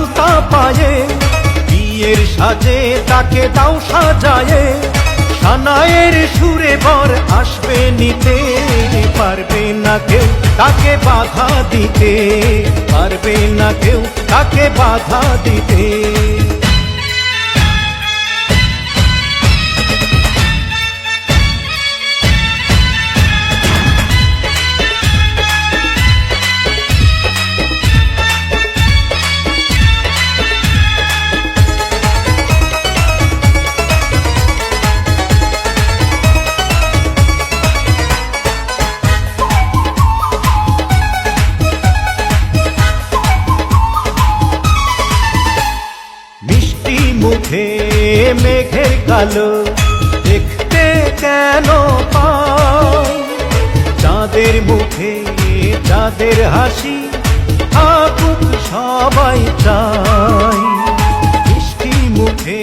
আলতা পায়ে, বিয়ের সাজে তাকে দাও সাজায়ে, সানায়ের সুরে বর আসবে নিতে, পারবে না কেউ তাকে বাধা দিতে, পারবে না কেউ তাকে বাধা দিতে। মুখে মেঘের কালো দেখতে কেন পাই, চাঁদের মুখে চাঁদের হাসি থাকুক সবাই চাই। মিষ্টি মুখে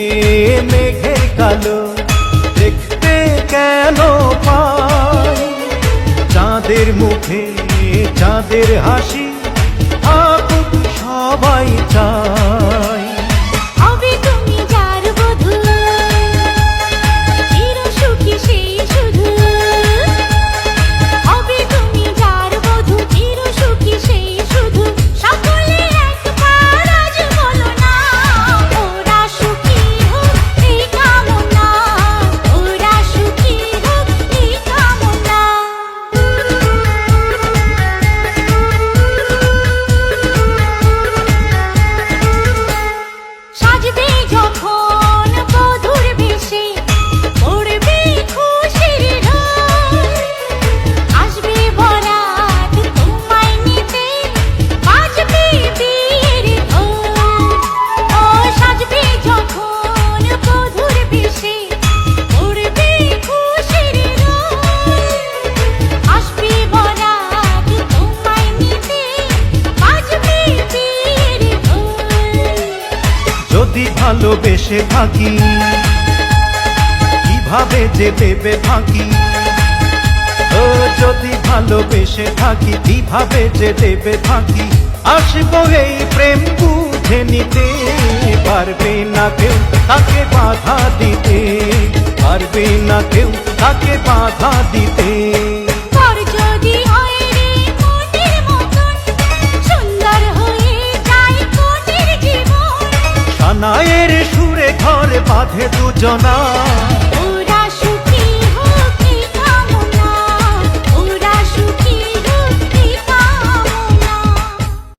মেঘের কালো দেখতে কেন পাই, চাঁদের মুখে চাঁদের হাসি থাকুক সবাই চাই। যদি ভালোবেসে থাকি কিভাবে যে দেবে ফাঁকি, ও যদি ভালোবেসে থাকি কিভাবে যে দেবে ফাঁকি, আসবো এই প্রেম বুঝে নিতে, পারবে না কেউ তাকে বাধা দিতে, পারবে না কেউ তাকে বাধা দিতে। সানায়ের সুরে ঘর বাঁধে দুজনা।